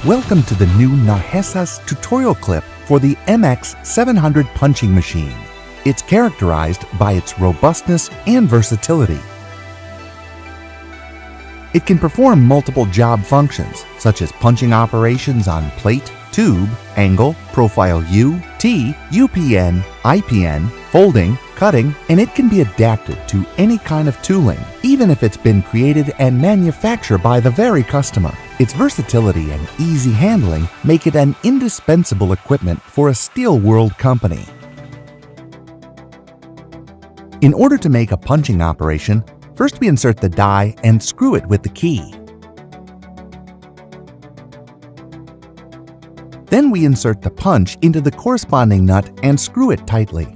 Welcome to the new Nargesa's tutorial clip for the MX700 punching machine. It's characterized by its robustness and versatility. It can perform multiple job functions, such as punching operations on plate, tube, angle, profile U, T, UPN, IPN, folding, cutting, and it can be adapted to any kind of tooling, even if it's been created and manufactured by the very customer. Its versatility and easy handling make it an indispensable equipment for a steel world company. In order to make a punching operation, first we insert the die and screw it with the key. Then we insert the punch into the corresponding nut and screw it tightly.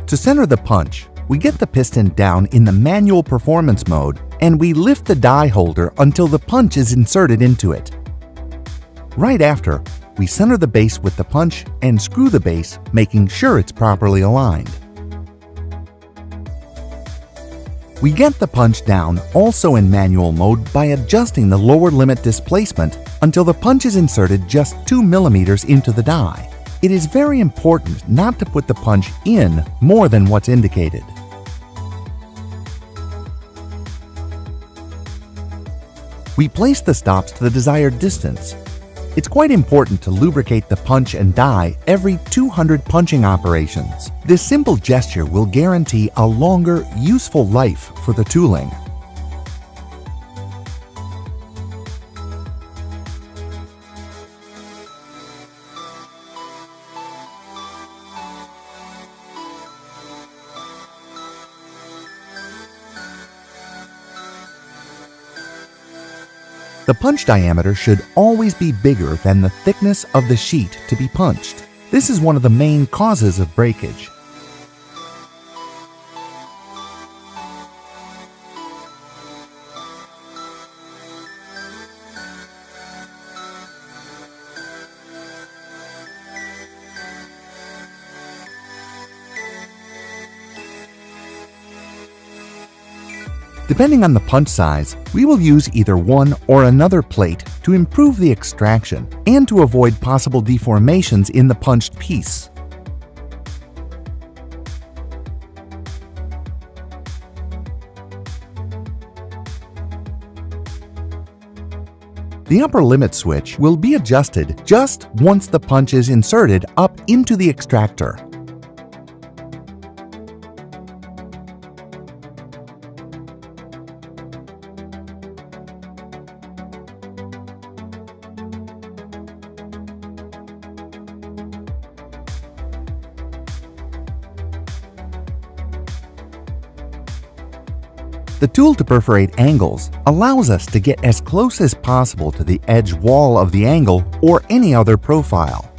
To center the punch, we get the piston down in the manual performance mode and we lift the die holder until the punch is inserted into it. Right after, we center the base with the punch and screw the base, making sure it's properly aligned. We get the punch down also in manual mode by adjusting the lower limit displacement until the punch is inserted just 2 mm into the die. It is very important not to put the punch in more than what's indicated. We place the stops to the desired distance. It's quite important to lubricate the punch and die every 200 punching operations. This simple gesture will guarantee a longer, useful life for the tooling. The punch diameter should always be bigger than the thickness of the sheet to be punched. This is one of the main causes of breakage. Depending on the punch size, we will use either one or another plate to improve the extraction and to avoid possible deformations in the punched piece. The upper limit switch will be adjusted just once the punch is inserted up into the extractor. The tool to perforate angles allows us to get as close as possible to the edge wall of the angle or any other profile.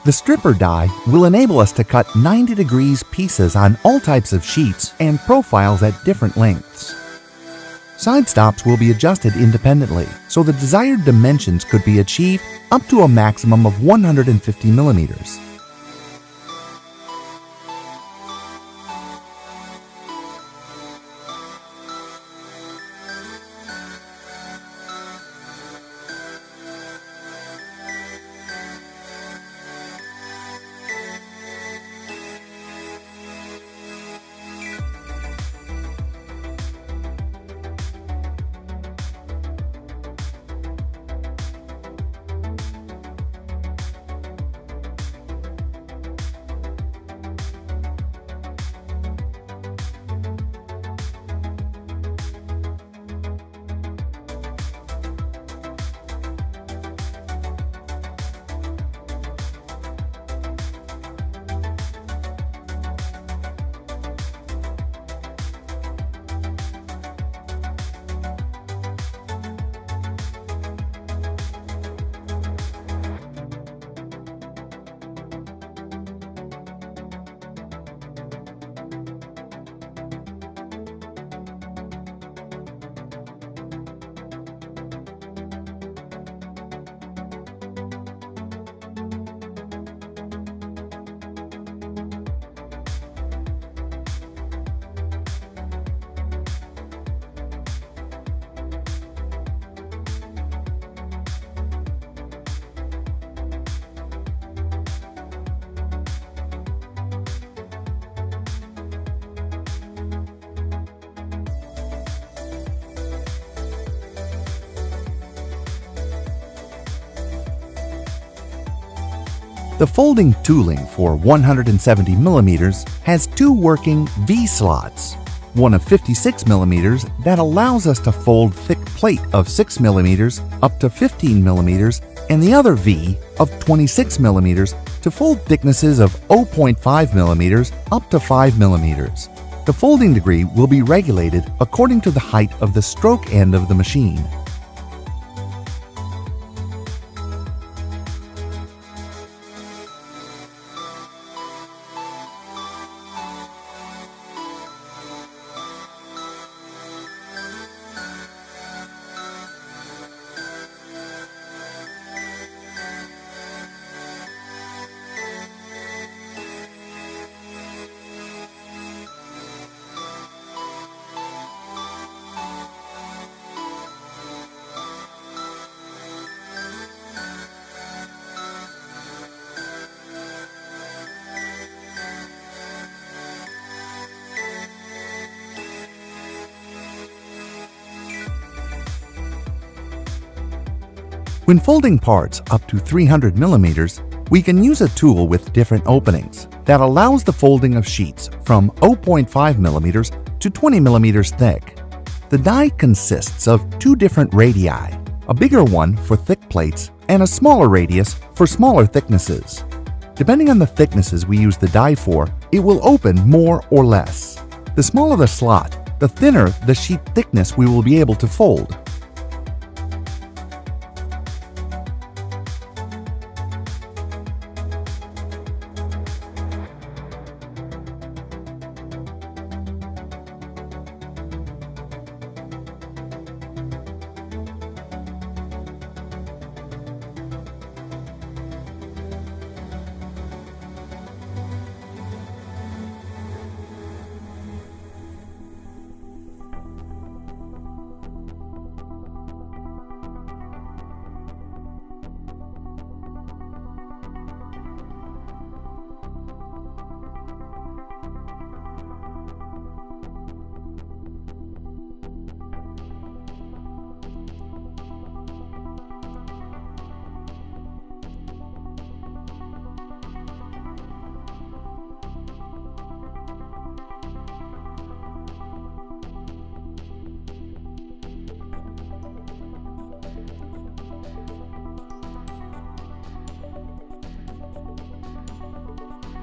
The stripper die will enable us to cut 90 degrees pieces on all types of sheets and profiles at different lengths. Side stops will be adjusted independently, so the desired dimensions could be achieved up to a maximum of 150 millimeters. The folding tooling for 170 millimeters has two working V slots, one of 56 millimeters that allows us to fold thick plate of 6 millimeters up to 15 millimeters, and the other V of 26 millimeters to fold thicknesses of 0.5 millimeters up to 5 millimeters. The folding degree will be regulated according to the height of the stroke end of the machine. When folding parts up to 300 millimeters, we can use a tool with different openings that allows the folding of sheets from 0.5 millimeters to 20 millimeters thick. The die consists of two different radii, a bigger one for thick plates and a smaller radius for smaller thicknesses. Depending on the thicknesses we use the die for, it will open more or less. The smaller the slot, the thinner the sheet thickness we will be able to fold.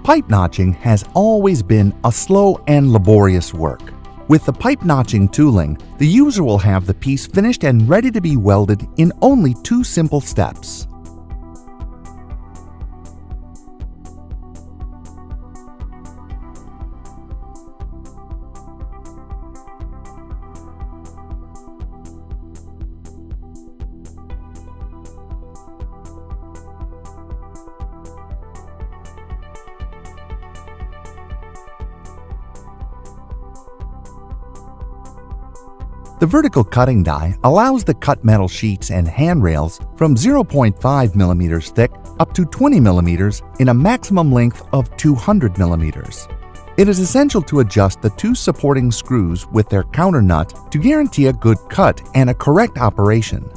Pipe notching has always been a slow and laborious work. With the pipe notching tooling, the user will have the piece finished and ready to be welded in only 2 simple steps. The vertical cutting die allows the cut metal sheets and handrails from 0.5 millimeters thick up to 20 millimeters in a maximum length of 200 millimeters. It is essential to adjust the 2 supporting screws with their counter nut to guarantee a good cut and a correct operation.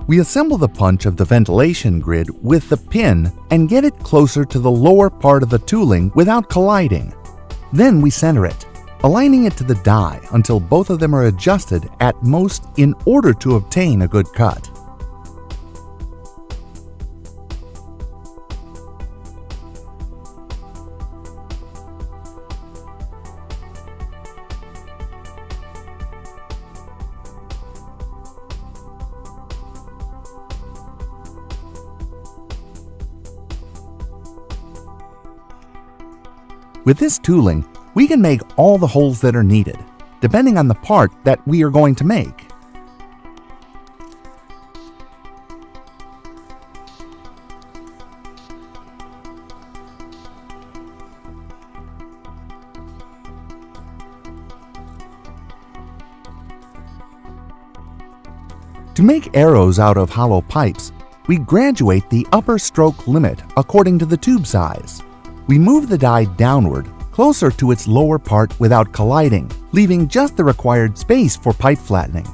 We assemble the punch of the ventilation grid with the pin and get it closer to the lower part of the tooling without colliding. Then we center it, aligning it to the die until both of them are adjusted at most in order to obtain a good cut. With this tooling, we can make all the holes that are needed, depending on the part that we are going to make. To make arrows out of hollow pipes, we graduate the upper stroke limit according to the tube size. We move the die downward closer to its lower part without colliding, leaving just the required space for pipe flattening.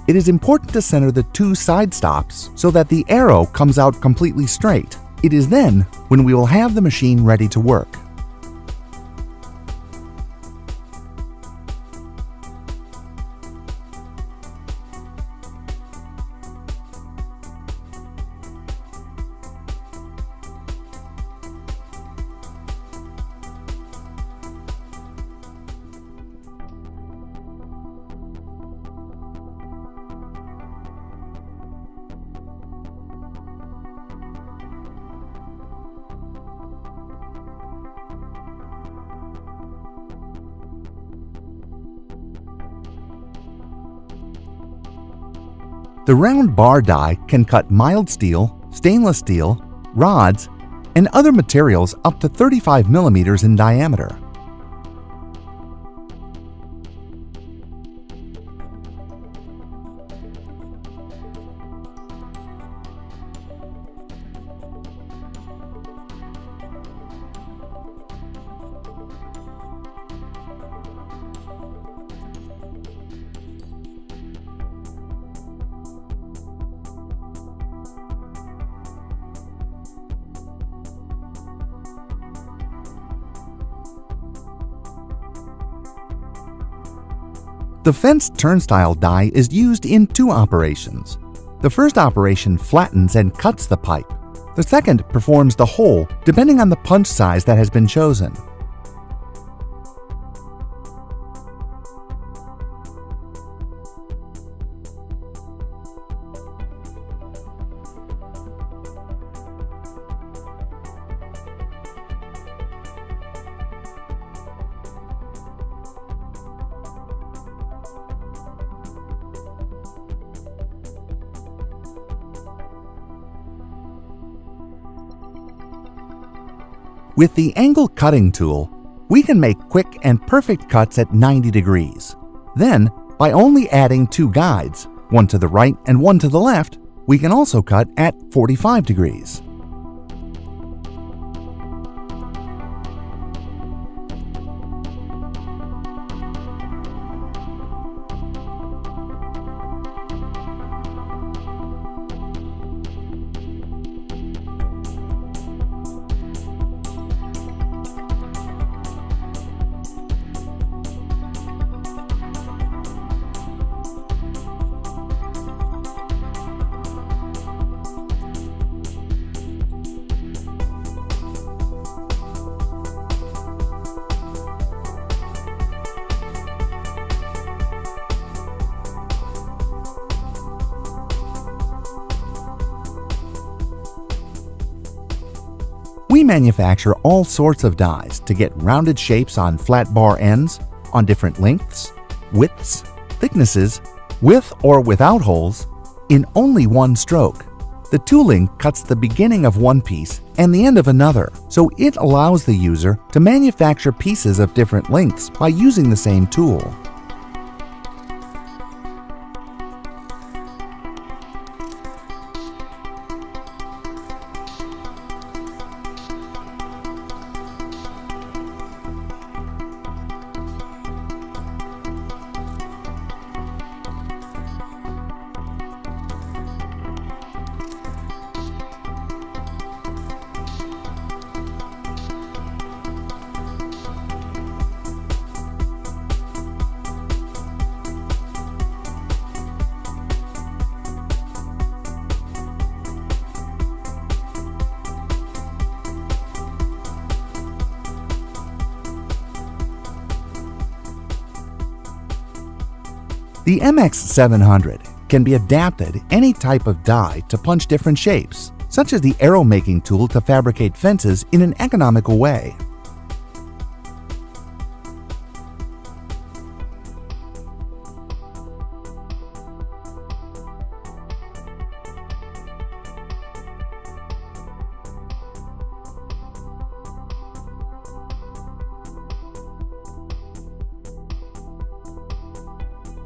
It is important to center the two side stops so that the arrow comes out completely straight. It is then when we will have the machine ready to work. The round bar die can cut mild steel, stainless steel, rods, and other materials up to 35 millimeters in diameter. The fence turnstile die is used in two operations. The first operation flattens and cuts the pipe. The second performs the hole depending on the punch size that has been chosen. With the angle cutting tool, we can make quick and perfect cuts at 90 degrees. Then, by only adding two guides, one to the right and one to the left, we can also cut at 45 degrees. We manufacture all sorts of dies to get rounded shapes on flat bar ends, on different lengths, widths, thicknesses, with or without holes, in only one stroke. The tooling cuts the beginning of one piece and the end of another, so it allows the user to manufacture pieces of different lengths by using the same tool. The MX700 can be adapted any type of die to punch different shapes, such as the arrow making tool to fabricate fences in an economical way.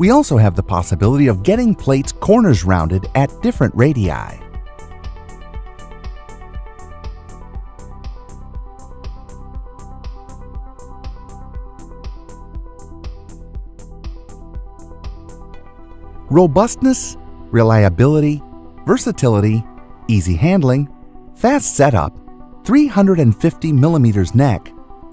We also have the possibility of getting plates corners rounded at different radii. Robustness, reliability, versatility, easy handling, fast setup, 350 mm neck,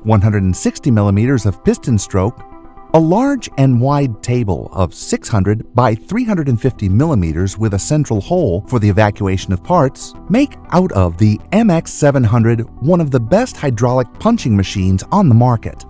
160 mm of piston stroke, a large and wide table of 600 by 350 mm with a central hole for the evacuation of parts make out of the MX700 one of the best hydraulic punching machines on the market.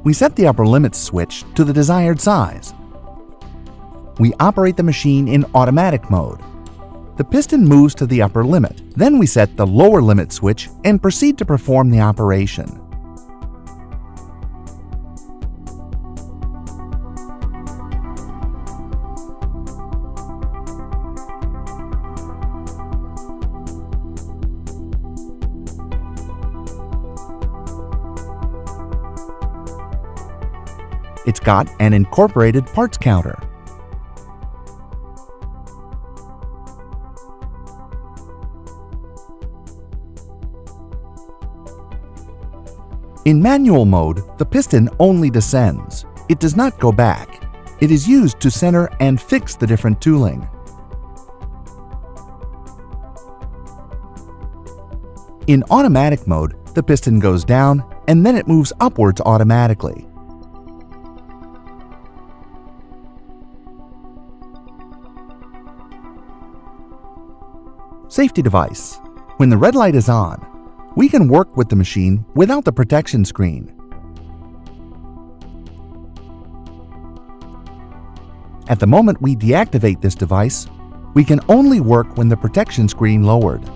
We set the upper limit switch to the desired size. We operate the machine in automatic mode. The piston moves to the upper limit. Then we set the lower limit switch and proceed to perform the operation. It's got an incorporated parts counter. In manual mode, the piston only descends. It does not go back. It is used to center and fix the different tooling. In automatic mode, the piston goes down and then it moves upwards automatically. Safety device. When the red light is on, we can work with the machine without the protection screen. At the moment we deactivate this device, we can only work when the protection screen lowered.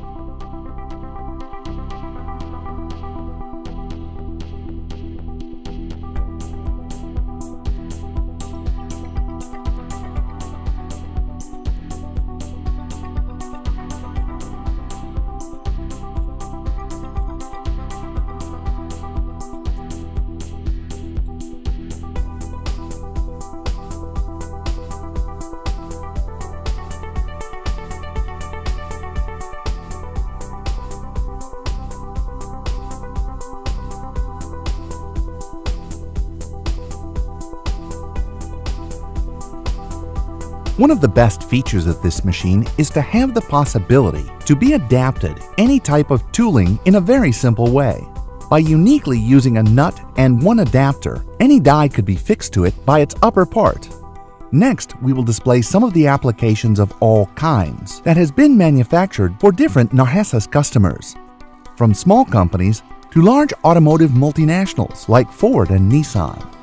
One of the best features of this machine is to have the possibility to be adapted any type of tooling in a very simple way. By uniquely using a nut and one adapter, any die could be fixed to it by its upper part. Next, we will display some of the applications of all kinds that has been manufactured for different Nargesa customers, from small companies to large automotive multinationals like Ford and Nissan.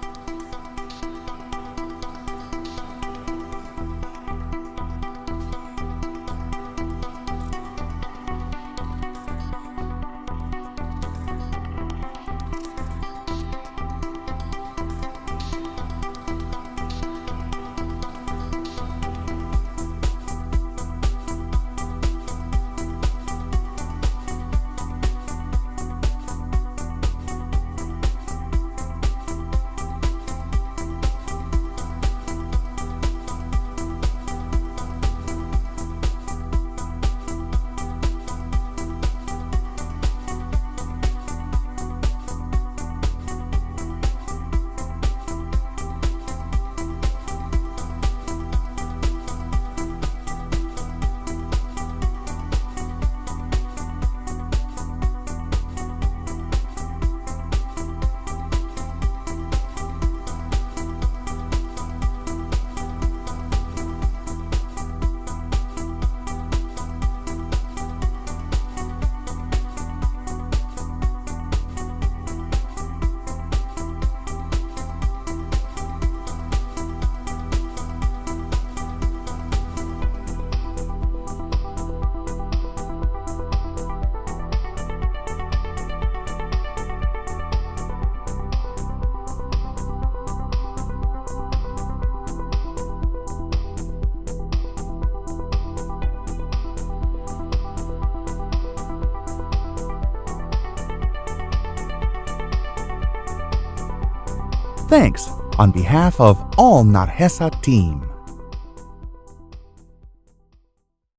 Thanks on behalf of all Nargesa team.